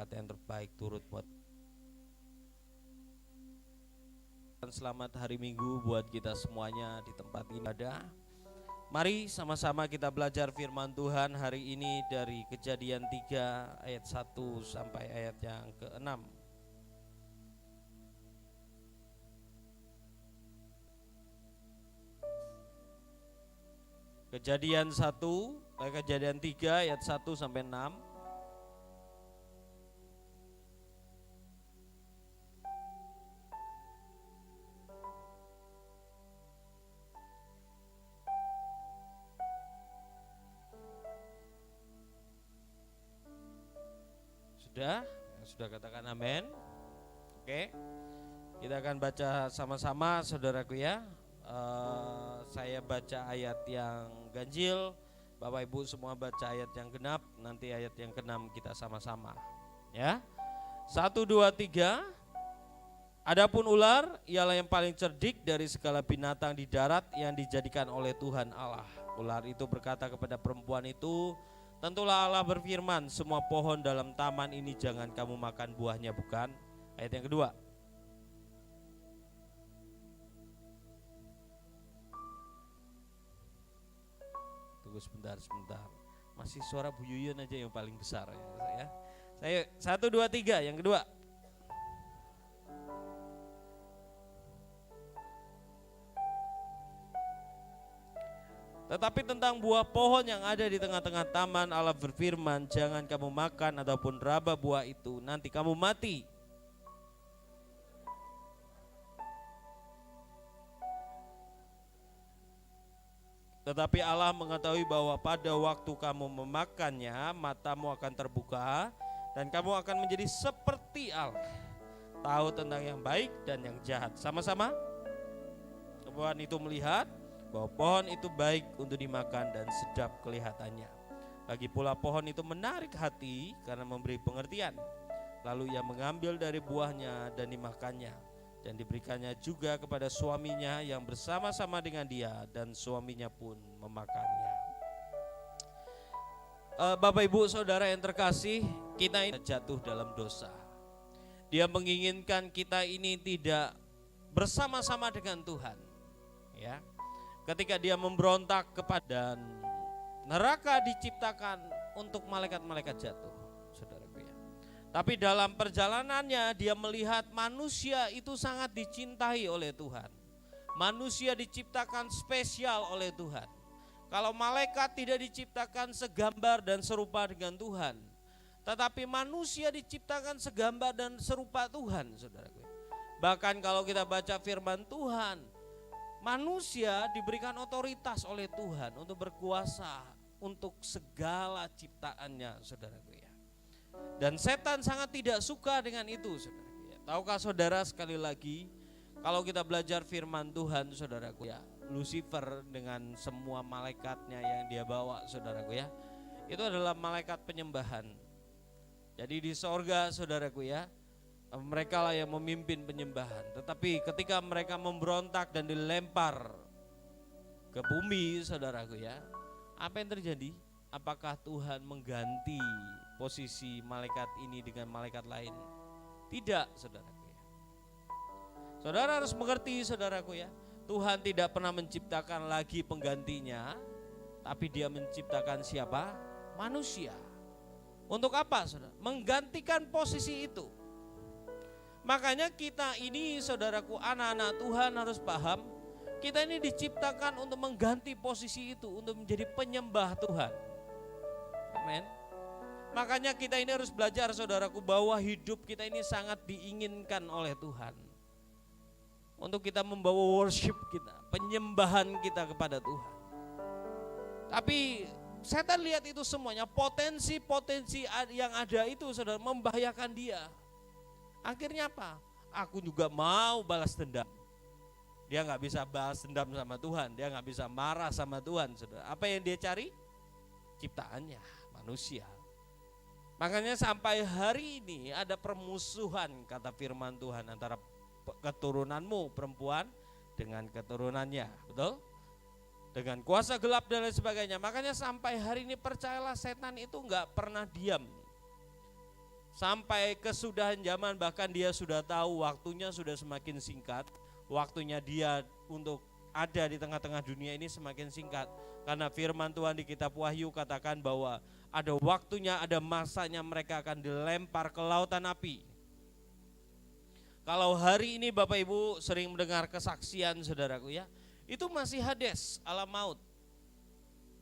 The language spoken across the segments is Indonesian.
berkat yang terbaik turut buat. Selamat hari Minggu buat kita semuanya di tempat ini ada. Mari sama-sama kita belajar firman Tuhan hari ini dari Kejadian 3 ayat 1 sampai ayat yang ke-6. Kejadian 3 ayat 1 sampai 6. Sudah katakan amin. Oke. Kita akan baca sama-sama saudaraku ya. Saya baca ayat yang ganjil, Bapak Ibu semua baca ayat yang genap, nanti ayat yang ke-6 kita sama-sama. Ya. 1 2 3. Adapun ular ialah yang paling cerdik dari segala binatang di darat yang dijadikan oleh Tuhan Allah. Ular itu berkata kepada perempuan itu, tentulah Allah berfirman, semua pohon dalam taman ini jangan kamu makan buahnya, bukan? Ayat yang kedua. Tunggu sebentar. Masih suara Bu Yuyun aja yang paling besar ya. Saya 1 2 3 yang kedua. Tetapi tentang buah pohon yang ada di tengah-tengah taman Allah berfirman, jangan kamu makan ataupun raba buah itu, nanti kamu mati. Tetapi Allah mengetahui bahwa pada waktu kamu memakannya, matamu akan terbuka dan kamu akan menjadi seperti Allah, tahu tentang yang baik dan yang jahat. Sama-sama. Perempuan itu melihat bahwa pohon itu baik untuk dimakan dan sedap kelihatannya. Lagi pula pohon itu menarik hati karena memberi pengertian. Lalu ia mengambil dari buahnya dan dimakannya, dan diberikannya juga kepada suaminya yang bersama-sama dengan dia, dan suaminya pun memakannya. Bapak Ibu Saudara yang terkasih, kita ini jatuh dalam dosa. Dia menginginkan kita ini tidak bersama-sama dengan Tuhan. Ya. Ketika dia memberontak kepada neraka diciptakan untuk malaikat-malaikat jatuh, saudaraku ya. Tapi dalam perjalanannya dia melihat manusia itu sangat dicintai oleh Tuhan. Manusia diciptakan spesial oleh Tuhan. Kalau malaikat tidak diciptakan segambar dan serupa dengan Tuhan, tetapi manusia diciptakan segambar dan serupa Tuhan, saudaraku. Bahkan kalau kita baca firman Tuhan, manusia diberikan otoritas oleh Tuhan untuk berkuasa untuk segala ciptaannya, saudaraku ya. Dan setan sangat tidak suka dengan itu, saudaraku ya. Tahukah saudara, sekali lagi, kalau kita belajar firman Tuhan, saudaraku ya, Lucifer dengan semua malaikatnya yang dia bawa, saudaraku ya, itu adalah malaikat penyembahan. Jadi di sorga, saudaraku ya, mereka lah yang memimpin penyembahan. Tetapi ketika mereka memberontak dan dilempar ke bumi, saudaraku ya, apa yang terjadi? Apakah Tuhan mengganti posisi malaikat ini dengan malaikat lain? Tidak, saudaraku ya. Saudara harus mengerti, saudaraku ya, Tuhan tidak pernah menciptakan lagi penggantinya, tapi dia menciptakan siapa? Manusia. Untuk apa, saudara? Menggantikan posisi itu. Makanya kita ini, saudaraku, anak-anak Tuhan harus paham, kita ini diciptakan untuk mengganti posisi itu, untuk menjadi penyembah Tuhan. Amin. Makanya kita ini harus belajar, saudaraku, bahwa hidup kita ini sangat diinginkan oleh Tuhan. Untuk kita membawa worship kita, penyembahan kita kepada Tuhan. Tapi setan lihat itu semuanya, potensi-potensi yang ada itu, saudara, membahayakan dia. Akhirnya apa? Aku juga mau balas dendam. Dia gak bisa balas dendam sama Tuhan, dia gak bisa marah sama Tuhan, saudara. Apa yang dia cari? Ciptaannya, manusia. Makanya sampai hari ini ada permusuhan, kata firman Tuhan, antara keturunanmu perempuan dengan keturunannya, betul? Dengan kuasa gelap dan lain sebagainya. Makanya sampai hari ini percayalah, setan itu gak pernah diam. sampai kesudahan zaman, bahkan dia sudah tahu waktunya sudah semakin singkat, waktunya dia untuk ada di tengah-tengah dunia ini semakin singkat. Karena firman Tuhan di kitab Wahyu katakan bahwa ada waktunya, ada masanya mereka akan dilempar ke lautan api. Kalau hari ini Bapak Ibu sering mendengar kesaksian saudaraku ya, itu masih Hades, alam maut.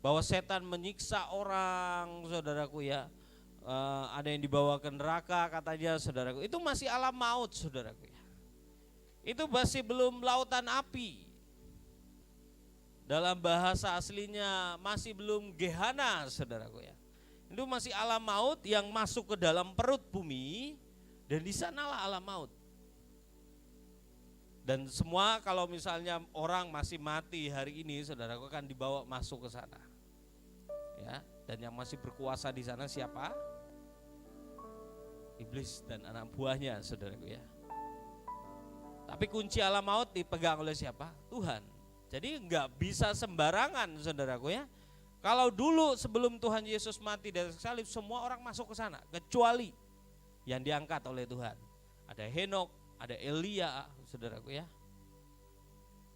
Bahwa setan menyiksa orang saudaraku ya, ada yang dibawa ke neraka katanya saudaraku, itu masih alam maut saudaraku ya. Itu masih belum lautan api. Dalam bahasa aslinya masih belum Gehana saudaraku ya. Itu masih alam maut yang masuk ke dalam perut bumi, dan di sanalah alam maut. Dan semua kalau misalnya orang masih mati hari ini saudaraku akan dibawa masuk ke sana. Ya, dan yang masih berkuasa di sana siapa? Iblis dan anak buahnya saudaraku ya. Tapi kunci alam maut dipegang oleh siapa? Tuhan. Jadi enggak bisa sembarangan saudaraku ya. Kalau dulu sebelum Tuhan Yesus mati dari salib, semua orang masuk ke sana kecuali yang diangkat oleh Tuhan. Ada Henok, ada Elia saudaraku ya.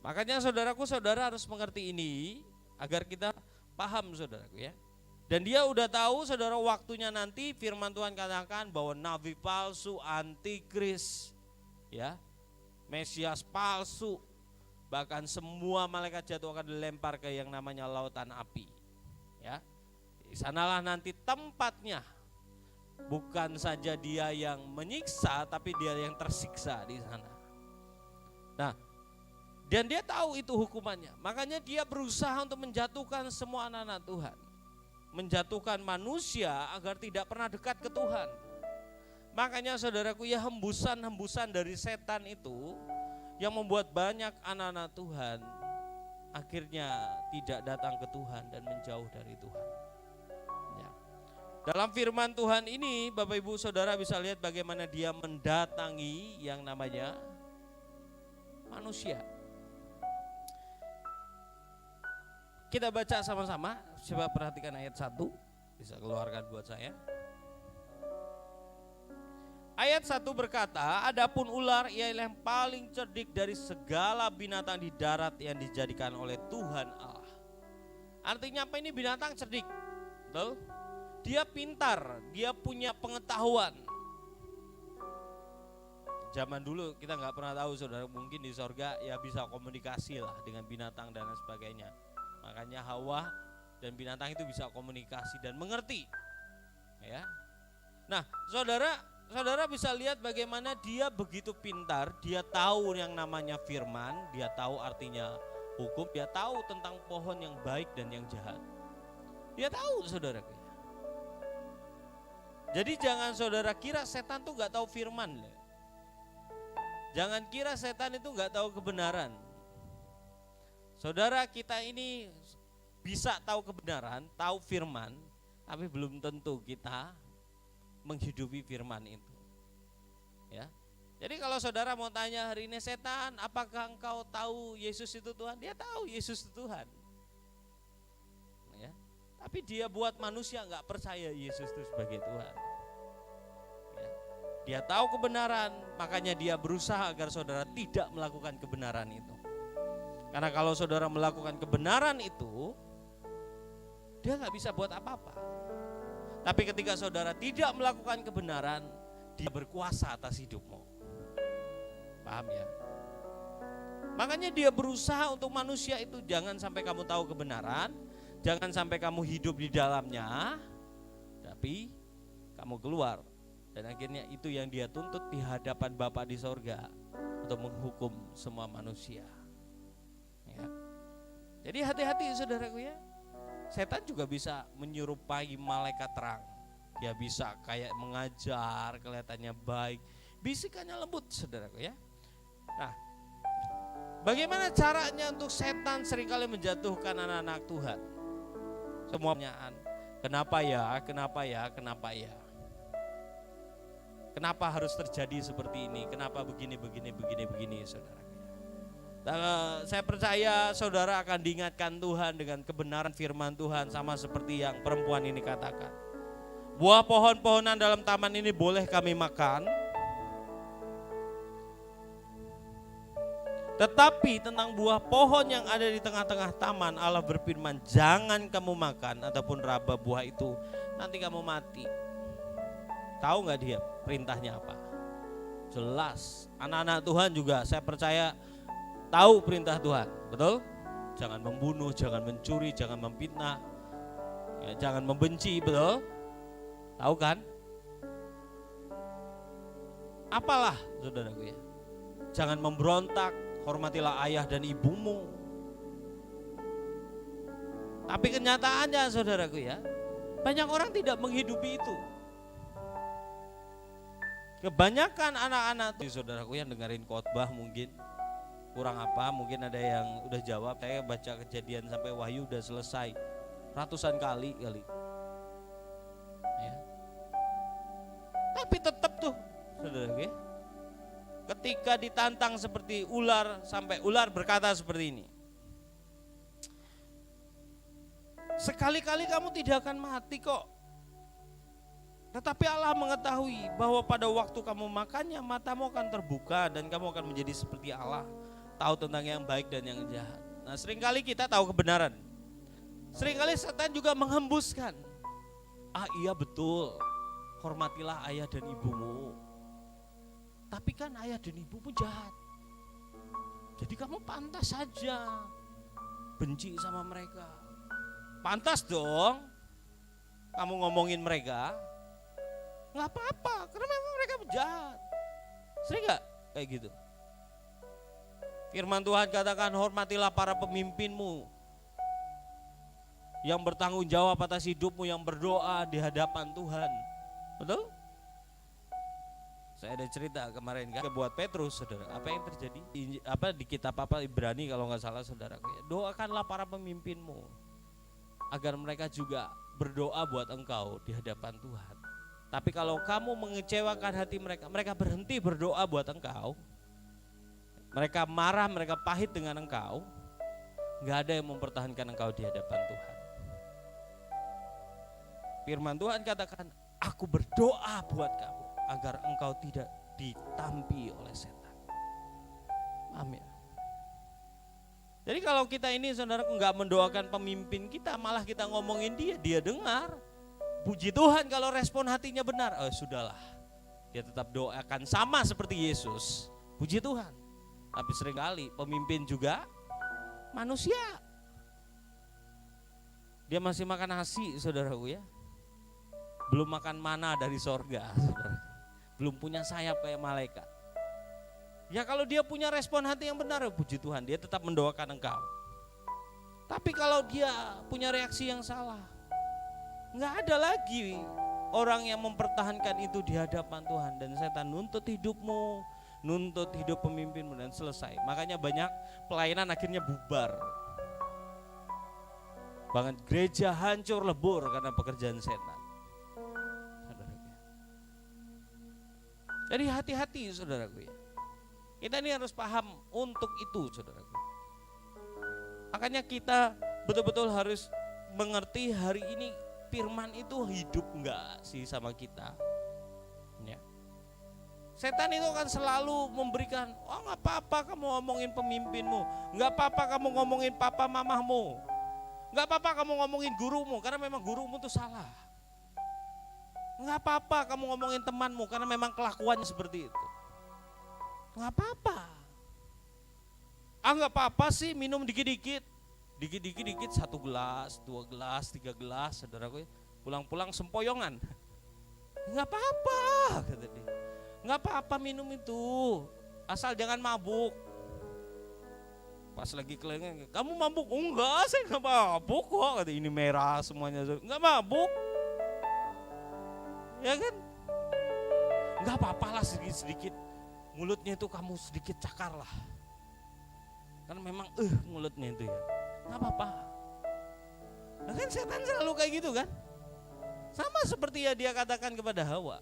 Makanya saudaraku, saudara harus mengerti ini agar kita paham saudaraku ya. Dan dia udah tahu saudara waktunya nanti firman Tuhan katakan bahwa nabi palsu, antikris ya, Mesias palsu, bahkan semua malaikat jatuh akan dilempar ke yang namanya lautan api. Ya, di sanalah nanti tempatnya. Bukan saja dia yang menyiksa, tapi dia yang tersiksa di sana. Nah, dan dia tahu itu hukumannya. Makanya dia berusaha untuk menjatuhkan semua anak-anak Tuhan, menjatuhkan manusia agar tidak pernah dekat ke Tuhan. Makanya saudaraku ya, hembusan-hembusan dari setan itu yang membuat banyak anak-anak Tuhan akhirnya tidak datang ke Tuhan dan menjauh dari Tuhan. Ya. Dalam firman Tuhan ini Bapak Ibu Saudara bisa lihat bagaimana dia mendatangi yang namanya manusia. Kita baca sama-sama, coba perhatikan ayat 1, bisa keluarkan buat saya. Ayat 1 berkata, adapun ular ialah yang paling cerdik dari segala binatang di darat yang dijadikan oleh Tuhan Allah. Artinya apa ini binatang cerdik? Betul? Dia pintar, dia punya pengetahuan. Zaman dulu kita nggak pernah tahu saudara, mungkin di sorga ya bisa komunikasi lah dengan binatang dan lain sebagainya. Makanya Hawa dan binatang itu bisa komunikasi dan mengerti. Ya. Nah, Saudara bisa lihat bagaimana dia begitu pintar, dia tahu yang namanya firman, dia tahu artinya hukum, dia tahu tentang pohon yang baik dan yang jahat. Dia tahu saudara. Jadi jangan saudara kira setan tuh gak tahu firman. Jangan kira setan itu gak tahu kebenaran. Saudara, kita ini bisa tahu kebenaran, tahu firman, tapi belum tentu kita menghidupi firman itu. Ya. Jadi kalau saudara mau tanya hari ini setan, apakah engkau tahu Yesus itu Tuhan? Dia tahu Yesus itu Tuhan. Ya. Tapi dia buat manusia enggak percaya Yesus itu sebagai Tuhan. Ya. Dia tahu kebenaran, makanya dia berusaha agar saudara tidak melakukan kebenaran itu. Karena kalau saudara melakukan kebenaran itu, dia enggak bisa buat apa-apa. Tapi ketika saudara tidak melakukan kebenaran, dia berkuasa atas hidupmu. Paham ya? Makanya dia berusaha untuk manusia itu jangan sampai kamu tahu kebenaran, jangan sampai kamu hidup di dalamnya, tapi kamu keluar. Dan akhirnya itu yang dia tuntut di hadapan Bapa di sorga untuk menghukum semua manusia. Ya. Jadi hati-hati saudaraku ya. Setan juga bisa menyerupai malaikat terang. Dia bisa kayak mengajar, kelihatannya baik, bisikannya lembut saudaraku ya. Nah, bagaimana caranya untuk setan seringkali menjatuhkan anak-anak Tuhan? Semua pertanyaan, kenapa ya, kenapa ya, kenapa ya? Kenapa harus terjadi seperti ini? Kenapa begini saudara? Saya percaya saudara akan diingatkan Tuhan dengan kebenaran firman Tuhan, sama seperti yang perempuan ini katakan. Buah pohon-pohonan dalam taman ini boleh kami makan, tetapi tentang buah pohon yang ada di tengah-tengah taman, Allah berfirman, jangan kamu makan ataupun raba buah itu, nanti kamu mati. Tahu gak dia perintahnya apa? Jelas, anak-anak Tuhan juga saya percaya tahu perintah Tuhan, betul? Jangan membunuh, jangan mencuri, jangan memfitnah, ya, jangan membenci, betul? Tahu kan? Apalah saudaraku ya? Jangan memberontak, hormatilah ayah dan ibumu. Tapi kenyataannya saudaraku ya, banyak orang tidak menghidupi itu. Kebanyakan anak-anak tuh saudaraku yang dengerin khotbah mungkin kurang apa, mungkin ada yang udah jawab. Saya baca Kejadian sampai Wahyu udah selesai ratusan kali. Ya. Tapi tetap tuh saudaraku ya, ketika ditantang seperti ular, sampai ular berkata seperti ini, sekali-kali kamu tidak akan mati kok. Tetapi Allah mengetahui bahwa pada waktu kamu makannya, matamu akan terbuka dan kamu akan menjadi seperti Allah, tahu tentang yang baik dan yang jahat. Nah, seringkali kita tahu kebenaran, seringkali setan juga menghembuskan, iya betul, hormatilah ayah dan ibumu. Tapi kan ayah dan ibumu jahat, jadi kamu pantas saja benci sama mereka. Pantas dong kamu ngomongin mereka, nggak apa-apa karena memang mereka jahat. Sering nggak kayak gitu? Firman Tuhan katakan, hormatilah para pemimpinmu yang bertanggung jawab atas hidupmu, yang berdoa di hadapan Tuhan. Betul? Saya ada cerita kemarin kan buat Petrus, saudara. Apa yang terjadi? Di kitab Ibrani kalau nggak salah, saudara. Doakanlah para pemimpinmu agar mereka juga berdoa buat engkau di hadapan Tuhan. Tapi kalau kamu mengecewakan hati mereka, mereka berhenti berdoa buat engkau, mereka marah, mereka pahit dengan engkau, nggak ada yang mempertahankan engkau di hadapan Tuhan. Firman Tuhan katakan, aku berdoa buat kamu agar engkau tidak ditampi oleh setan. Amin. Jadi kalau kita ini saudaraku nggak mendoakan pemimpin kita, malah kita ngomongin dia dengar. Puji Tuhan kalau respon hatinya benar, sudahlah, dia tetap doakan sama seperti Yesus. Puji Tuhan. Tapi seringkali pemimpin juga manusia. Dia masih makan nasi, saudaraku ya. Belum makan mana dari sorga, saudara. Belum punya sayap kayak malaikat. Ya kalau dia punya respon hati yang benar, puji Tuhan, dia tetap mendoakan engkau. Tapi kalau dia punya reaksi yang salah, nggak ada lagi orang yang mempertahankan itu di hadapan Tuhan. Dan setan nuntut hidupmu, nuntut hidup pemimpinmu, dan selesai. Makanya banyak pelayanan akhirnya bubar. Bahkan gereja hancur lebur karena pekerjaan setan. Jadi hati-hati saudaraku ya. Kita ini harus paham untuk itu saudaraku. Makanya kita betul-betul harus mengerti hari ini firman itu hidup enggak sih sama kita ya. Setan itu kan selalu memberikan, nggak apa-apa kamu ngomongin pemimpinmu, nggak apa-apa kamu ngomongin papa mamahmu, nggak apa-apa kamu ngomongin gurumu karena memang gurumu itu salah, nggak apa-apa kamu ngomongin temanmu karena memang kelakuannya seperti itu, nggak apa-apa. Nggak apa-apa sih minum dikit-dikit 1 gelas, 2 gelas, 3 gelas, saudaraku, pulang-pulang sempoyongan. Nggak apa-apa, kata dia. Nggak apa-apa minum itu, asal jangan mabuk. Pas lagi keliling, kamu mabuk? Enggak, saya nggak mabuk kok. Kata ini merah semuanya, nggak mabuk. Ya kan? Nggak apa-apa lah sedikit-sedikit. Mulutnya itu kamu sedikit cakar lah. Karena memang mulutnya itu ya. Nggak apa-apa. Nah kan setan selalu kayak gitu kan. Sama seperti ya dia katakan kepada Hawa.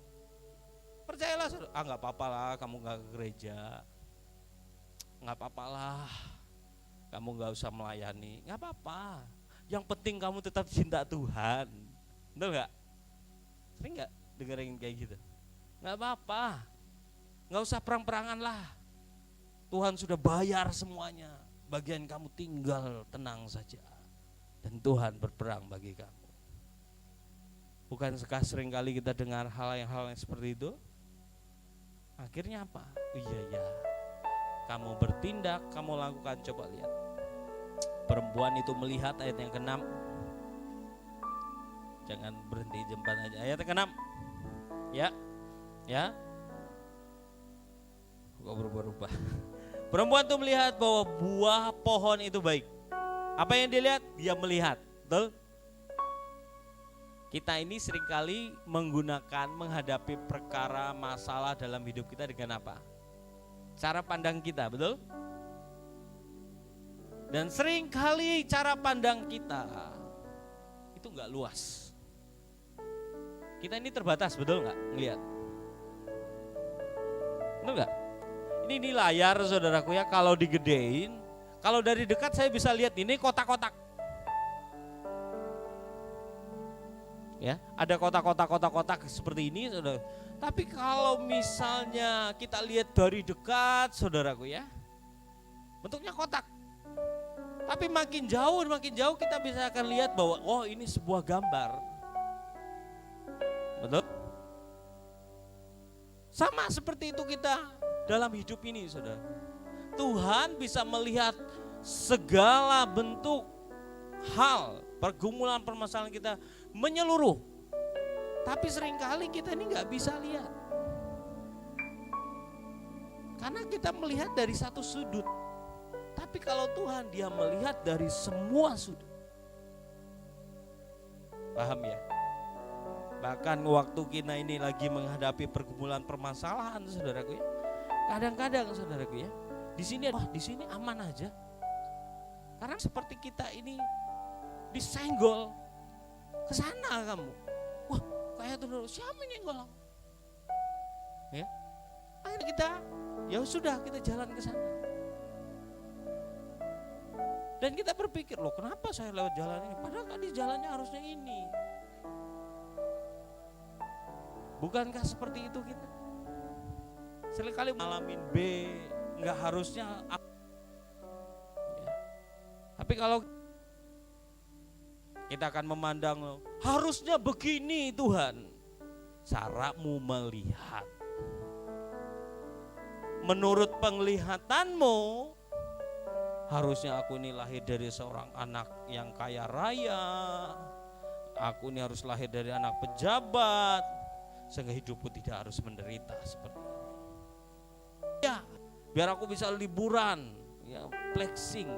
Percayalah, nggak apa-apa lah kamu nggak ke gereja. Nggak apa-apa lah kamu nggak usah melayani. Nggak apa-apa. Yang penting kamu tetap cinta Tuhan. Betul nggak? Sering nggak dengerin kayak gitu? Nggak apa-apa, nggak usah perang-perangan lah. Tuhan sudah bayar semuanya. Bagian kamu tinggal tenang saja. Dan Tuhan berperang bagi kamu. Bukankah sering kali kita dengar hal yang seperti itu? Akhirnya apa? Iya ya. Kamu bertindak, kamu lakukan. Coba lihat. Perempuan itu melihat ayat yang ke-6. Jangan berhenti jembat aja. Ayat yang ke-6. Ya. Kok berubah-ubah? Perempuan itu melihat bahwa buah pohon itu baik. Apa yang dilihat? Dia melihat. Betul? Kita ini seringkali menghadapi perkara masalah dalam hidup kita dengan apa? Cara pandang kita, betul? Dan seringkali cara pandang kita itu enggak luas. Kita ini terbatas, betul enggak? Ngelihat. Betul enggak? Ini layar saudaraku ya, kalau digedein, kalau dari dekat saya bisa lihat ini kotak-kotak. Ya, ada kotak-kotak seperti ini, saudara. Tapi kalau misalnya kita lihat dari dekat, saudaraku ya, bentuknya kotak. Tapi makin jauh kita bisa akan lihat bahwa oh ini sebuah gambar. Betul? Sama seperti itu kita dalam hidup ini, saudara. Tuhan bisa melihat segala bentuk hal, pergumulan, permasalahan kita menyeluruh. Tapi seringkali kita ini gak bisa lihat. Karena kita melihat dari satu sudut. Tapi kalau Tuhan, dia melihat dari semua sudut. Paham ya? Bahkan waktu kita ini lagi menghadapi pergumulan permasalahan, saudaraku ya. Kadang-kadang saudaraku ya, di sini aman aja. Karena seperti kita ini disenggol ke sana kamu. Wah, kayak tuh siapa yang nyenggol? Ya. Akhirnya kita ya sudah kita jalan ke sana. Dan kita berpikir, loh kenapa saya lewat jalan ini? Padahal kan di jalannya harusnya ini. Bukankah seperti itu kita? Seringkali ngalamin B, nggak harusnya A. Ya. Tapi kalau kita akan memandang, harusnya begini Tuhan. Caramu melihat. Menurut penglihatanmu, harusnya aku ini lahir dari seorang anak yang kaya raya. Aku ini harus lahir dari anak pejabat. Sehingga hidupku tidak harus menderita seperti ini. Ya, biar aku bisa liburan, ya flexing.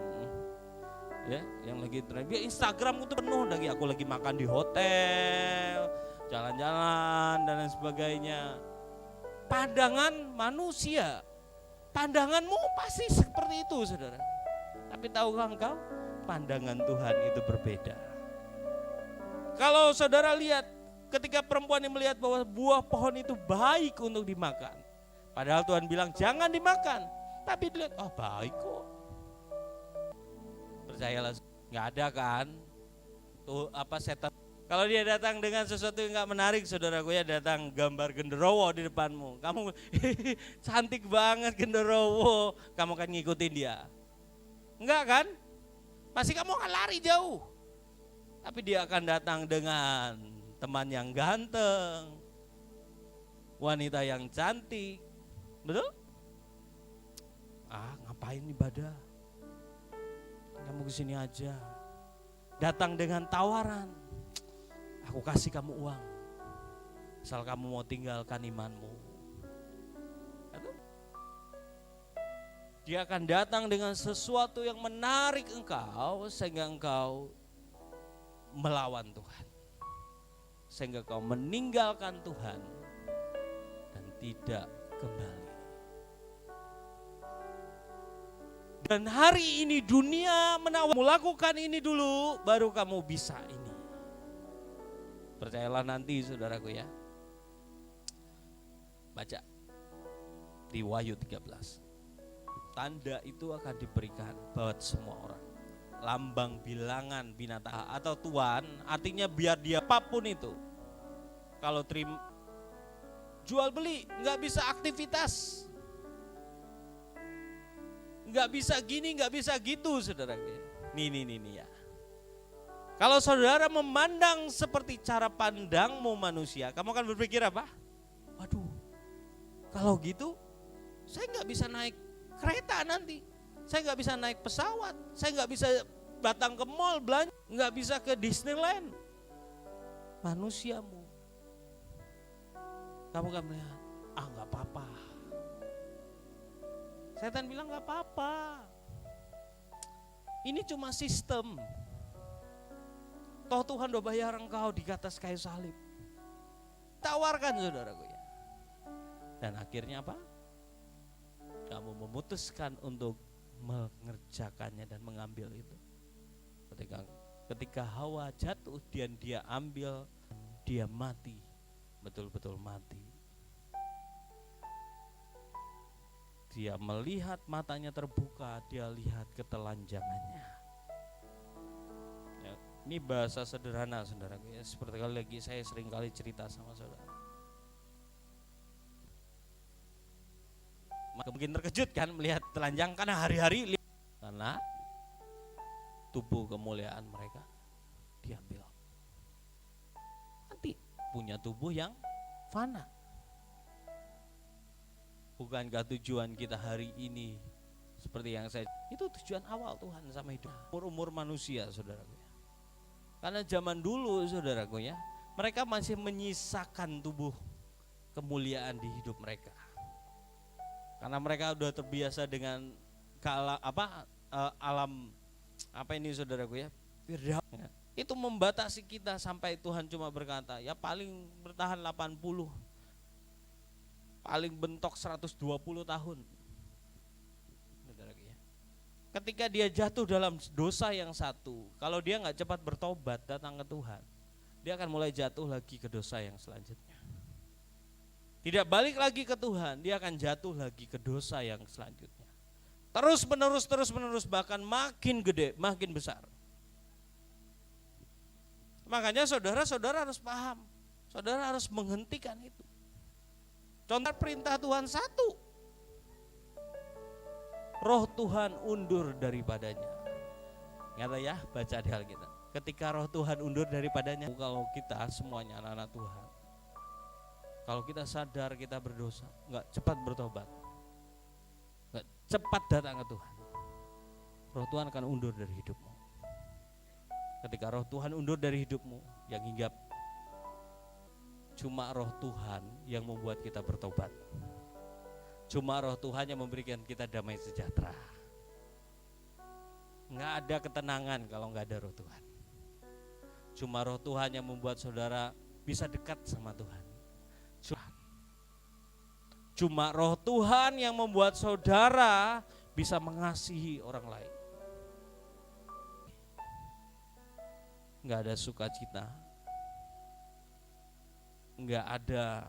Ya, yang lagi tren. Biar Instagramku tuh penuh lagi, aku lagi makan di hotel, jalan-jalan dan lain sebagainya. Pandangan manusia, pandanganmu pasti seperti itu, saudara. Tapi tahukah engkau, pandangan Tuhan itu berbeda. Kalau saudara lihat, ketika perempuan yang melihat bahwa buah pohon itu baik untuk dimakan, padahal Tuhan bilang jangan dimakan, tapi dilihat, oh baik kok. Percayalah, nggak ada kan tuh apa setan. Kalau dia datang dengan sesuatu yang nggak menarik, saudaraku ya, datang gambar genderowo di depanmu, kamu cantik banget genderowo, kamu akan ngikutin dia. Enggak kan? Pasti kamu akan lari jauh. Tapi dia akan datang dengan teman yang ganteng, wanita yang cantik. Betul? Ngapain ibadah? Kamu kesini aja. Datang dengan tawaran. Aku kasih kamu uang. Asal kamu mau tinggalkan imanmu. Dia akan datang dengan sesuatu yang menarik engkau sehingga engkau melawan Tuhan. Sehingga kau meninggalkan Tuhan dan tidak kembali. Dan hari ini dunia menawarmu, lakukan ini dulu baru kamu bisa ini. Percayalah nanti saudaraku ya. Baca di Wahyu 13. Tanda itu akan diberikan buat semua orang. Lambang bilangan binatang atau tuan, artinya biar dia apapun itu. Kalau terima jual beli, nggak bisa aktivitas, nggak bisa gini, nggak bisa gitu, saudara. Nih ya. Kalau saudara memandang seperti cara pandangmu manusia, kamu akan berpikir apa? Waduh, kalau gitu saya nggak bisa naik kereta nanti, saya nggak bisa naik pesawat, saya nggak bisa datang ke mall belanja, nggak bisa ke Disneyland. Manusiamu, kamu kan melihat, nggak apa-apa. Setan bilang nggak apa-apa, ini cuma sistem. Toh Tuhan udah bayar engkau di atas kayu salib. Tawarkan saudaraku ya. Dan akhirnya apa? Kamu memutuskan untuk mengerjakannya dan mengambil itu. Ketika Hawa jatuh, dia ambil, dia mati, betul-betul mati. Dia melihat matanya terbuka, dia lihat ketelanjangannya. Ini bahasa sederhana saudara, ya, seperti kali lagi saya sering kali cerita sama saudara. Mungkin terkejut kan melihat telanjang, karena hari-hari karena tubuh kemuliaan mereka diambil. Nanti punya tubuh yang fana. Bukankah tujuan kita hari ini seperti yang saya, itu tujuan awal Tuhan sama hidup umur manusia saudara. Karena zaman dulu saudaraku ya, mereka masih menyisakan tubuh kemuliaan di hidup mereka. Karena mereka sudah terbiasa dengan alam apa ini saudaraku ya, firdaus. Itu membatasi kita sampai Tuhan cuma berkata, ya paling bertahan 80, paling bentok 120 tahun. Ketika dia jatuh dalam dosa yang satu, kalau dia nggak cepat bertobat datang ke Tuhan, dia akan mulai jatuh lagi ke dosa yang selanjutnya. Tidak balik lagi ke Tuhan, dia akan jatuh lagi ke dosa yang selanjutnya. Terus menerus, bahkan makin gede, makin besar. Makanya saudara harus paham, saudara harus menghentikan itu. Contoh perintah Tuhan satu, Roh Tuhan undur daripadanya. Ingat ya, baca di Alkitab. Ketika Roh Tuhan undur daripadanya, kalau kita semuanya anak-anak Tuhan, kalau kita sadar kita berdosa, nggak cepat bertobat, nggak cepat datang ke Tuhan, Roh Tuhan akan undur dari hidupmu. Ketika Roh Tuhan undur dari hidupmu, yang hinggap cuma Roh Tuhan yang membuat kita bertobat. Cuma Roh Tuhan yang memberikan kita damai sejahtera. Nggak ada ketenangan kalau nggak ada Roh Tuhan. Cuma Roh Tuhan yang membuat saudara bisa dekat sama Tuhan. Cuma Roh Tuhan yang membuat saudara bisa mengasihi orang lain. Nggak ada sukacita, nggak ada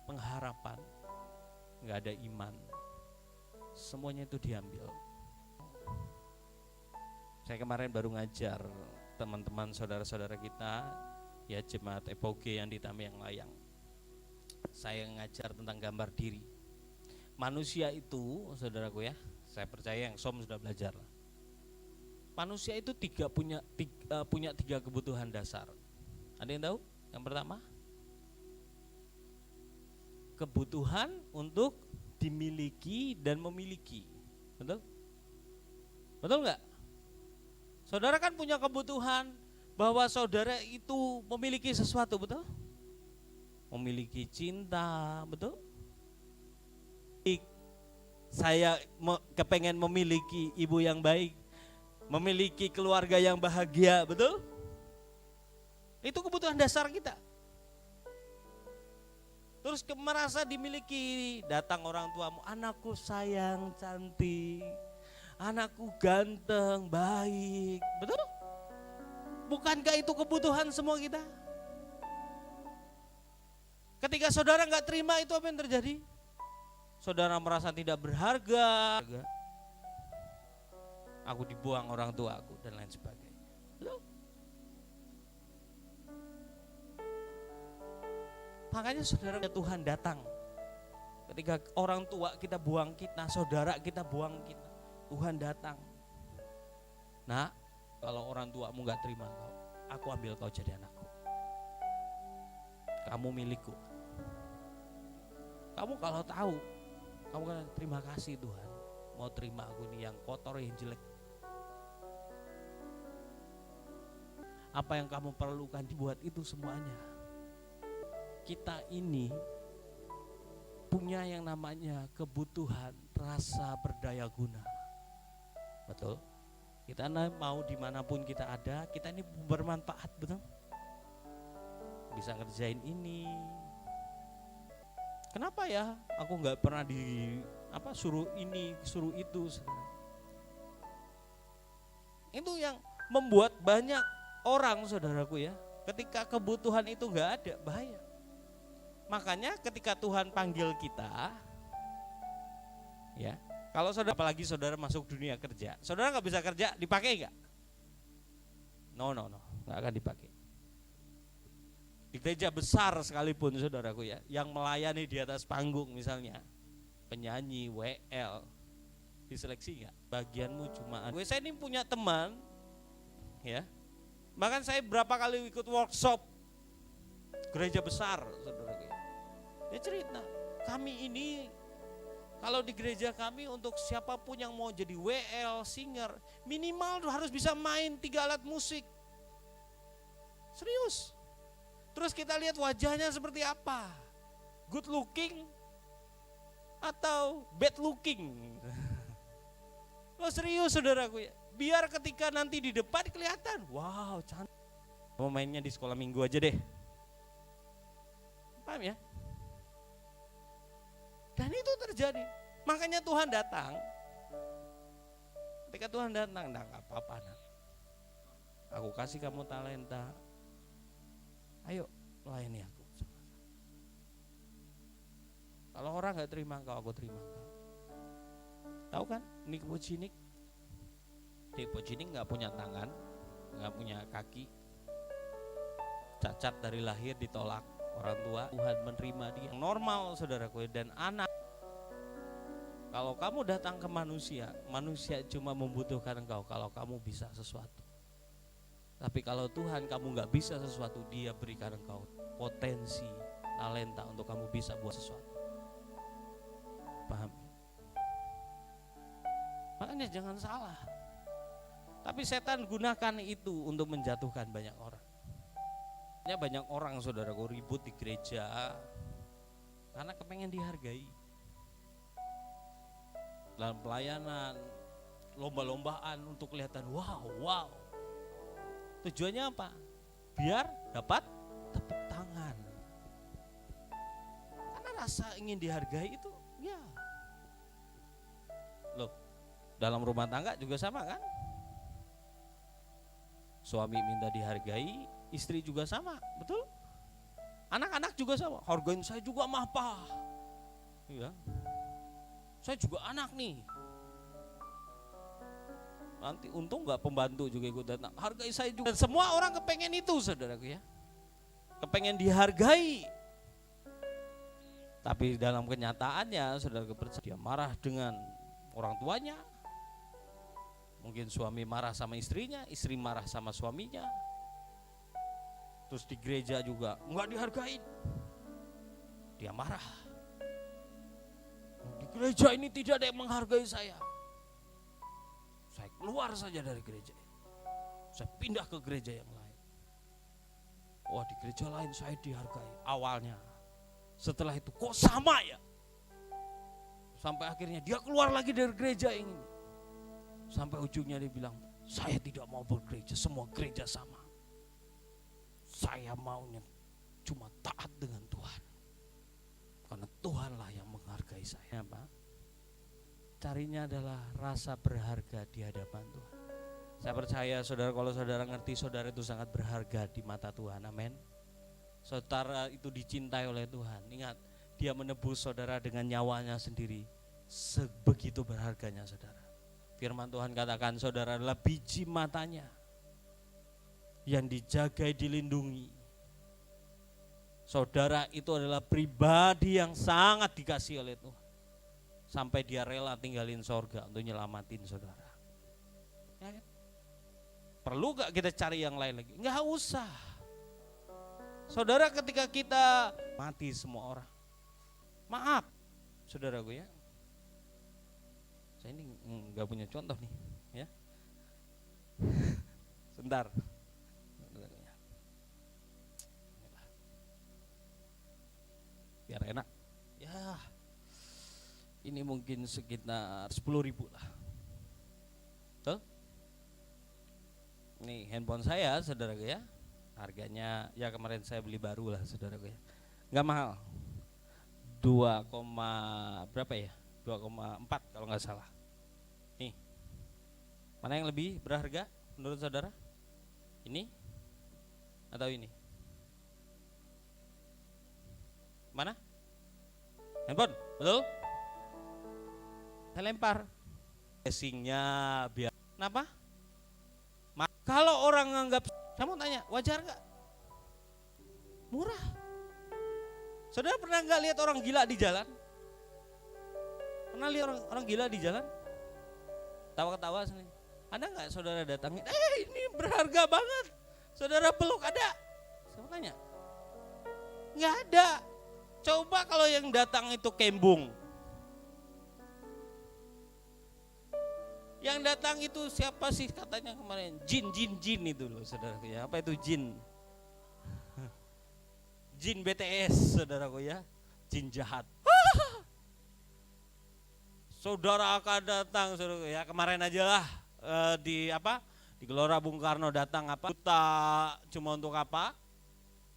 pengharapan, nggak ada iman, semuanya itu diambil. Saya kemarin baru ngajar teman-teman saudara-saudara kita, ya jemaat Epoge yang di Tamiang Layang. Saya ngajar tentang gambar diri. Manusia itu, saudaraku ya, saya percaya yang Som sudah belajar. Manusia itu punya tiga kebutuhan dasar. Ada yang tahu? Yang pertama, kebutuhan untuk dimiliki dan memiliki. Betul? Betul enggak? Saudara kan punya kebutuhan bahwa saudara itu memiliki sesuatu, betul? Memiliki cinta, betul? Saya kepengen memiliki ibu yang baik, memiliki keluarga yang bahagia, betul? Itu kebutuhan dasar kita. Terus merasa dimiliki, datang orang tuamu, anakku sayang, cantik, anakku ganteng, baik, betul? Bukankah itu kebutuhan semua kita? Ketika saudara nggak terima itu, apa yang terjadi? Saudara merasa tidak berharga, aku dibuang orang tua aku dan lain sebagainya. Betul? Makanya saudara, Tuhan datang. Ketika orang tua kita buang kita, saudara kita buang kita, Tuhan datang. Nah, kalau orang tuamu gak terima kau, aku ambil kau jadi anakku. Kamu milikku. Kamu kalau tahu, kamu kan terima kasih Tuhan, mau terima aku nih yang kotor, yang jelek. Apa yang kamu perlukan dibuat itu semuanya. Kita ini punya yang namanya kebutuhan rasa berdaya guna. Betul? Kita mau dimanapun kita ada, kita ini bermanfaat, betul? Bisa ngerjain ini. Kenapa ya aku nggak pernah suruh ini, suruh itu? Itu yang membuat banyak orang, saudaraku ya, ketika kebutuhan itu nggak ada, bahaya. Makanya ketika Tuhan panggil kita, ya, kalau saudara, apalagi saudara masuk dunia kerja, saudara nggak bisa kerja, dipakai nggak? No, nggak akan dipakai. Di gereja besar sekalipun, saudaraku ya, yang melayani di atas panggung misalnya, penyanyi, WL, diseleksi nggak? Bagianmu cuma, saya ini punya teman, ya. Bahkan saya berapa kali ikut workshop gereja besar, saudara. Dia cerita, kami ini kalau di gereja kami untuk siapapun yang mau jadi WL, singer, minimal harus bisa main 3 alat musik. Serius. Terus kita lihat wajahnya seperti apa, good looking atau bad looking. Lo serius, saudaraku ya. Biar ketika nanti di depan kelihatan, wow cantik. Mau mainnya di sekolah minggu aja deh. Paham ya? Dan itu terjadi. Makanya Tuhan datang. Ketika Tuhan datang, enggak apa-apa nak. Aku kasih kamu talenta. Ayo layani aku. Kalau orang gak terima kau, aku terima kau. Tahu kan Nick Vujicic? Nick Vujicic gak punya tangan, gak punya kaki, cacat dari lahir, ditolak orang tua. Tuhan menerima dia normal, saudaraku, dan anak. Kalau kamu datang ke manusia, manusia cuma membutuhkan engkau kalau kamu bisa sesuatu. Tapi kalau Tuhan kamu gak bisa sesuatu, dia berikan engkau potensi, talenta untuk kamu bisa buat sesuatu. Paham? Makanya jangan salah. Tapi setan gunakan itu untuk menjatuhkan banyak orang. Banyak orang, saudaraku, ribut di gereja karena kepengen dihargai. Dalam pelayanan, lomba-lombaan untuk kelihatan wow. Tujuannya apa? Biar dapat tepuk tangan. Karena rasa ingin dihargai itu, ya. Loh, dalam rumah tangga juga sama kan? Suami minta dihargai, istri juga sama, betul? Anak-anak juga sama, hargain saya juga mah apa? Iya. Saya juga anak nih. Nanti untung gak pembantu juga ikut datang, hargai saya juga. Dan semua orang kepengen itu, saudaraku ya. Kepengen dihargai. Tapi dalam kenyataannya, saudaraku, dia marah dengan orang tuanya. Mungkin suami marah sama istrinya, istri marah sama suaminya. Terus di gereja juga enggak dihargain, dia marah. Di gereja ini tidak ada yang menghargai saya. Saya keluar saja dari gereja ini. Saya pindah ke gereja yang lain. Wah, di gereja lain saya dihargai awalnya. Setelah itu kok sama ya? Sampai akhirnya dia keluar lagi dari gereja ini. Sampai ujungnya dia bilang, saya tidak mau bergereja, semua gereja sama. Saya maunya cuma taat dengan Tuhan. Karena Tuhanlah yang menghargai saya, Pak. Carinya adalah rasa berharga di hadapan Tuhan. Saya percaya, saudara, kalau saudara ngerti saudara itu sangat berharga di mata Tuhan, amin. Saudara itu dicintai oleh Tuhan. Ingat, dia menebus saudara dengan nyawanya sendiri. Sebegitu berharganya saudara. Firman Tuhan katakan saudara adalah biji matanya yang dijaga, dilindungi. Saudara itu adalah pribadi yang sangat dikasihi oleh Tuhan. Sampai dia rela tinggalin sorga untuk nyelamatin saudara. Ya kan? Perlu gak kita cari yang lain lagi? Gak usah. Saudara, ketika kita mati semua orang. Maaf, saudaraku ya. Saya ini gak punya contoh nih ya. Sebentar. Biar enak. Ya, ini mungkin sekitar 10.000 lah. Tuh. Ini handphone saya, saudaraku ya. Harganya ya kemarin saya beli baru lah, saudaraku ya. Enggak mahal. 2, berapa ya? 2,4 kalau nggak salah. Nih. Mana yang lebih berharga menurut saudara? Ini atau ini? Mana? Handphone, betul? Saya lempar. Casingnya biar. Kenapa? Kalau orang nganggap, saya mau tanya, wajar nggak? Murah. Saudara pernah nggak lihat orang gila di jalan? Pernah lihat orang gila di jalan? Tawa-ketawa sini. Ada nggak saudara datangin? Ini berharga banget. Saudara peluk, ada? Saya mau tanya. Nggak ada. Coba kalau yang datang itu kembung. Yang datang itu siapa sih katanya kemarin? Jin itu loh saudaraku ya. Apa itu jin? Jin BTS saudaraku ya. Jin jahat. Saudara akan datang saudaraku ya. Kemarin aja lah di Gelora Bung Karno datang apa? Cuma untuk apa?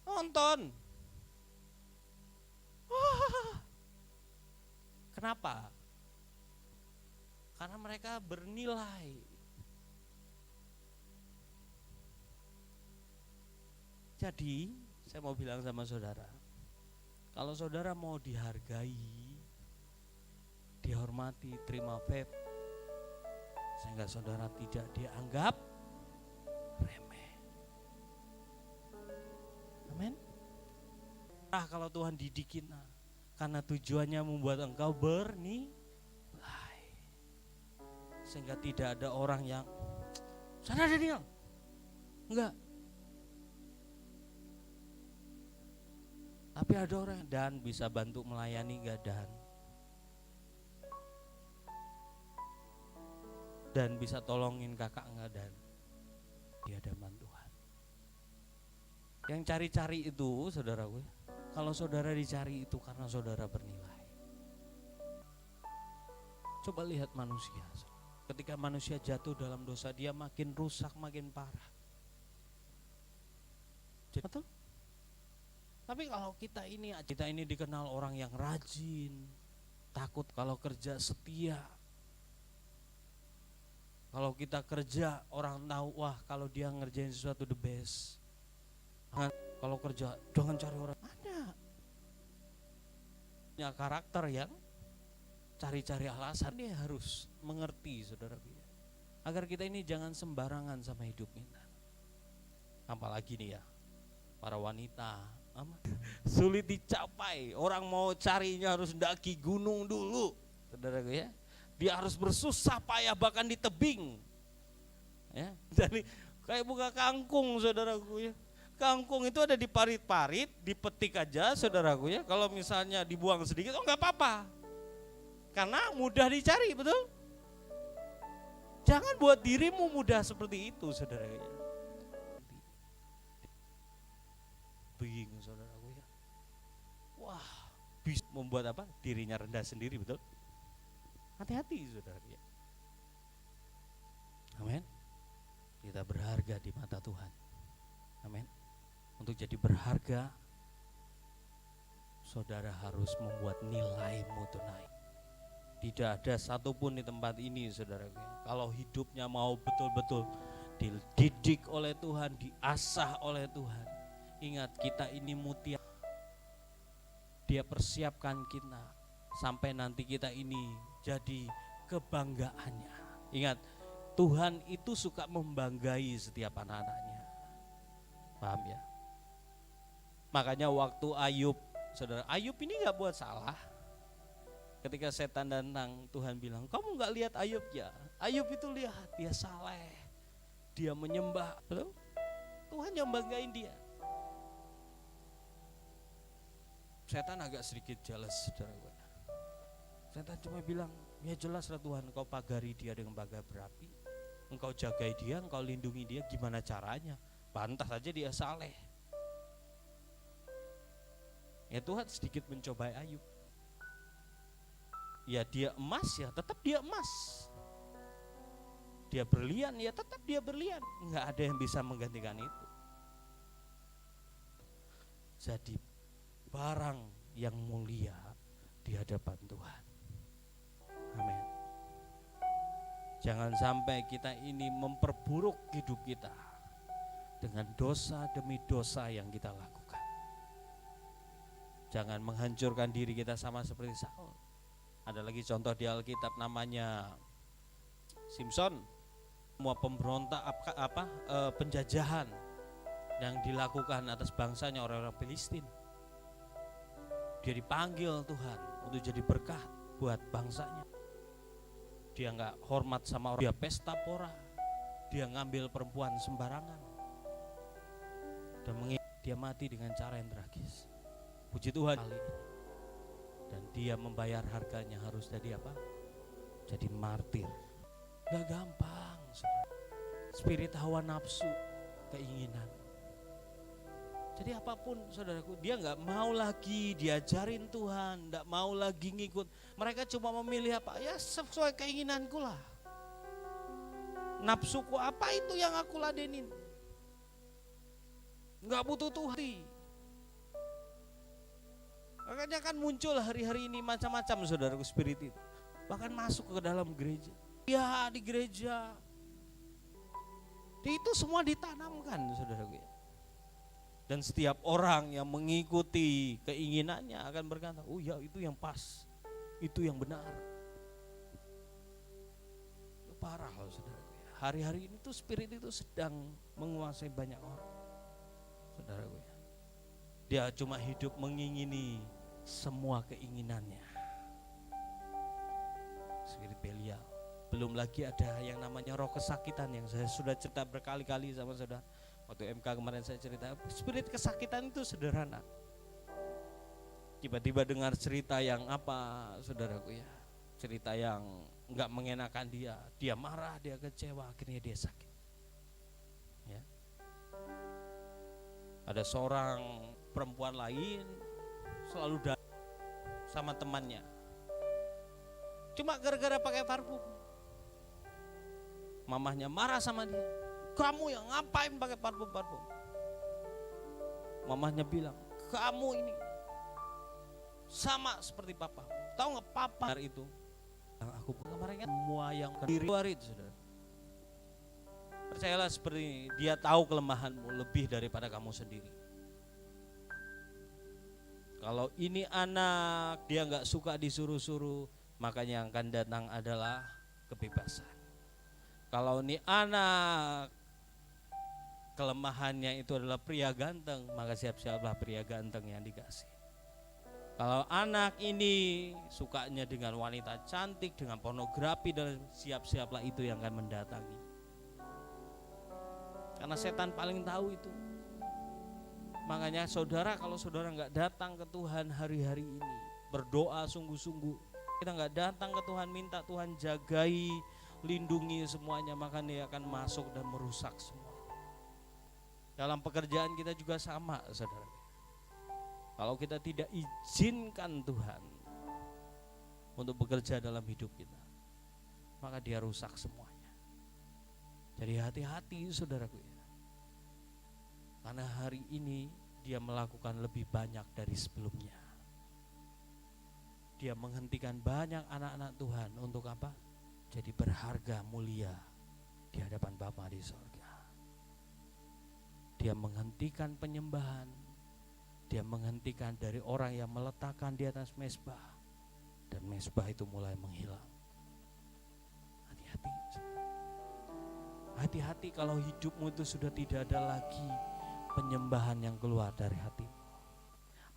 Nonton. Kenapa? Karena mereka bernilai. Jadi, saya mau bilang sama saudara, kalau saudara mau dihargai, dihormati, terima vape, sehingga saudara tidak dianggap remeh. Amin. Kalau Tuhan didikin, karena tujuannya membuat engkau bernilai. Sehingga tidak ada orang yang sana Daniel. Enggak. Tapi ada orang dan bisa bantu melayani enggak dan bisa tolongin kakak enggak dan dia ada bantuan. Yang cari-cari itu saudaraku, kalau saudara dicari itu karena saudara bernilai. Coba lihat manusia. Ketika manusia jatuh dalam dosa, dia makin rusak, makin parah. Betul? Tapi kalau kita ini dikenal orang yang rajin, takut kalau kerja setia. Kalau kita kerja, orang tahu, wah kalau dia ngerjain sesuatu the best. Kalau kerja, jangan cari orang. Ada. Ya karakter yang cari-cari alasan, dia harus mengerti saudara, agar kita ini jangan sembarangan sama hidup kita. Apalagi nih ya, para wanita sulit dicapai. Orang mau carinya harus daki gunung dulu, saudaraku ya. Dia harus bersusah payah bahkan di tebing. Ya, jadi kayak buka kangkung saudaraku ya. Kangkung itu ada di parit-parit, dipetik aja saudaraku ya. Kalau misalnya dibuang sedikit, oh nggak apa-apa. Karena mudah dicari, betul? Jangan buat dirimu mudah seperti itu, saudara. Bingung, saudaraku ya. Wah, bisa membuat apa? Dirinya rendah sendiri, betul? Hati-hati, saudara. Ya. Amin. Kita berharga di mata Tuhan. Amin. Untuk jadi berharga, saudara harus membuat nilaimu itu naik. Tidak ada satupun di tempat ini saudaraku, kalau hidupnya mau betul-betul dididik oleh Tuhan, diasah oleh Tuhan. Ingat, kita ini mutiara. Dia persiapkan kita sampai nanti kita ini jadi kebanggaannya. Ingat, Tuhan itu suka membanggai setiap anak-anaknya. Paham ya? Makanya waktu Ayub, saudara, Ayub ini gak buat salah. Ketika setan datang, Tuhan bilang, kamu gak lihat Ayub ya? Ayub itu lihat, dia saleh, dia menyembah. Betul? Tuhan yang banggain dia. Setan agak sedikit jealous, saudara. Setan cuma bilang, ya jelaslah Tuhan, engkau pagari dia dengan pagar berapi, engkau jagai dia, engkau lindungi dia, gimana caranya? Pantas saja dia saleh. Ya Tuhan sedikit mencobai Ayub. Ya dia emas, ya tetap dia emas. Dia berlian, ya tetap dia berlian. Enggak ada yang bisa menggantikan itu. Jadi barang yang mulia di hadapan Tuhan. Amin. Jangan sampai kita ini memperburuk hidup kita dengan dosa demi dosa yang kita lakukan. Jangan menghancurkan diri kita sama seperti Saul. Ada lagi contoh di Alkitab namanya Simson. Semua pemberontak penjajahan yang dilakukan atas bangsanya orang-orang Filistin. Dia dipanggil Tuhan untuk jadi berkat buat bangsanya. Dia gak hormat sama orang, dia pesta pora, dia ngambil perempuan sembarangan, dan dia mati dengan cara yang tragis. Puji Tuhan kali ini. Dan dia membayar harganya, harus jadi apa? Jadi martir. Gak gampang, saudara. Spirit hawa nafsu, keinginan. Jadi apapun saudaraku, dia gak mau lagi diajarin Tuhan, gak mau lagi ngikut. Mereka cuma memilih apa? Ya sesuai keinginanku lah. Nafsuku apa itu yang aku ladenin. Gak butuh Tuhan. Makanya kan muncul hari-hari ini macam-macam saudaraku spirit itu. Bahkan masuk ke dalam gereja. Ya di gereja. Itu semua ditanamkan saudaraku ya. Dan setiap orang yang mengikuti keinginannya akan berkata, oh ya itu yang pas, itu yang benar. Itu parah loh saudaraku ya. Hari-hari ini tuh spirit itu sedang menguasai banyak orang. Saudaraku ya. Dia cuma hidup mengingini semua keinginannya. Spirit Belial. Belum lagi ada yang namanya roh kesakitan yang saya sudah cerita berkali-kali sama saudara. Waktu MK kemarin saya cerita, spirit kesakitan itu sederhana. Tiba-tiba dengar cerita yang apa, saudaraku ya, cerita yang enggak mengenakan dia marah, dia kecewa, akhirnya dia sakit. Ya. Ada seorang perempuan lain selalu datang sama temannya, cuma gara-gara pakai parfum. Mamahnya marah sama dia, kamu yang ngapain pakai parfum? Mamahnya bilang, kamu ini sama seperti papa. Tahu nggak papa itu? Yang aku kemarin semua yang diri luar itu saudara. Percayalah seperti ini, dia tahu kelemahanmu lebih daripada kamu sendiri. Kalau ini anak dia nggak suka disuruh-suruh, makanya yang akan datang adalah kebebasan. Kalau ini anak kelemahannya itu adalah pria ganteng, maka siap-siaplah pria ganteng yang dikasih. Kalau anak ini sukanya dengan wanita cantik, dengan pornografi, dan siap-siaplah itu yang akan mendatangi. Karena setan paling tahu itu. Makanya saudara, kalau saudara nggak datang ke Tuhan hari-hari ini, berdoa sungguh-sungguh, kita nggak datang ke Tuhan, minta Tuhan jagai, lindungi semuanya, maka dia akan masuk dan merusak semua. Dalam pekerjaan kita juga sama, saudara. Kalau kita tidak izinkan Tuhan untuk bekerja dalam hidup kita, maka dia rusak semuanya. Jadi hati-hati saudaraku ya. Karena hari ini dia melakukan lebih banyak dari sebelumnya. Dia menghentikan banyak anak-anak Tuhan untuk apa? Jadi berharga mulia di hadapan Bapa di sorga. Dia menghentikan penyembahan. Dia menghentikan dari orang yang meletakkan di atas mezbah, dan mezbah itu mulai menghilang. Hati-hati. Hati-hati kalau hidupmu itu sudah tidak ada lagi penyembahan yang keluar dari hatimu.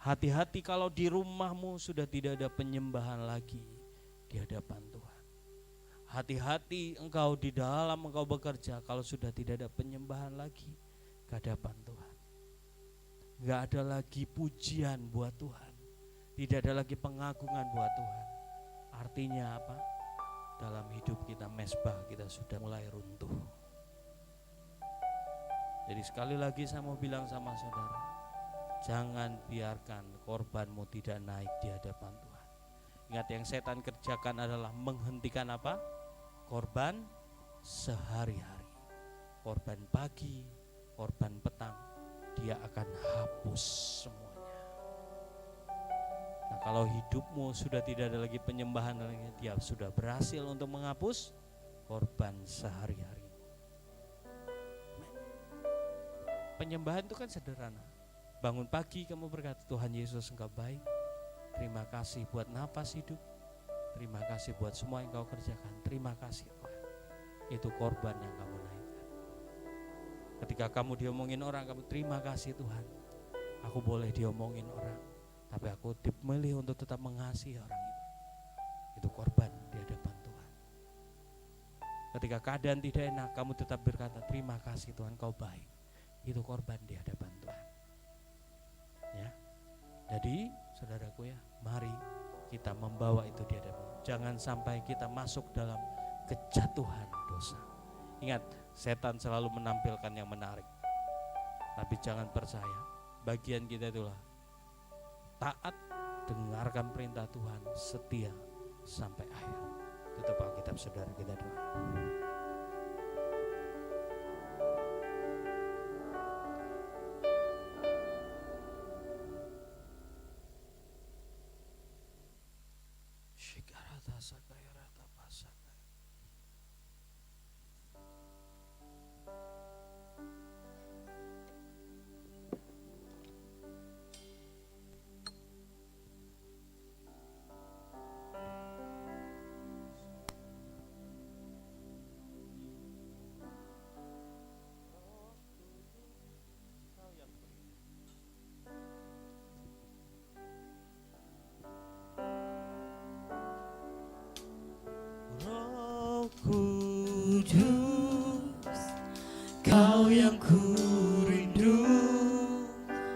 Hati-hati kalau di rumahmu sudah tidak ada penyembahan lagi di hadapan Tuhan. Hati-hati engkau di dalam engkau bekerja kalau sudah tidak ada penyembahan lagi ke hadapan Tuhan. Gak ada lagi pujian buat Tuhan, tidak ada lagi pengagungan buat Tuhan. Artinya apa? Dalam hidup kita, mesbah kita sudah mulai runtuh. Jadi sekali lagi saya mau bilang sama saudara, jangan biarkan korbanmu tidak naik di hadapan Tuhan. Ingat, yang setan kerjakan adalah menghentikan apa? Korban sehari-hari. Korban pagi, korban petang, dia akan hapus semuanya. Nah, kalau hidupmu sudah tidak ada lagi penyembahan lagi, dia sudah berhasil untuk menghapus korban sehari-hari. Penyembahan itu kan sederhana. Bangun pagi kamu berkata, Tuhan Yesus engkau baik, terima kasih buat nafas hidup, terima kasih buat semua yang kau kerjakan, terima kasih Tuhan. Itu korban yang kamu naikkan. Ketika kamu diomongin orang, kamu terima kasih Tuhan, aku boleh diomongin orang, tapi aku memilih untuk tetap mengasihi orang itu. Itu korban di hadapan Tuhan. Ketika keadaan tidak enak, kamu tetap berkata terima kasih Tuhan, kau baik. Itu korban di hadapan Tuhan. Ya. Jadi saudaraku ya, mari kita membawa itu di hadapan. Jangan sampai kita masuk dalam kejatuhan dosa. Ingat, setan selalu menampilkan yang menarik. Tapi jangan percaya, bagian kita itulah taat, dengarkan perintah Tuhan, setia sampai akhir. Tutup Alkitab saudara, kita doa. Roh Kudus, Kau yang ku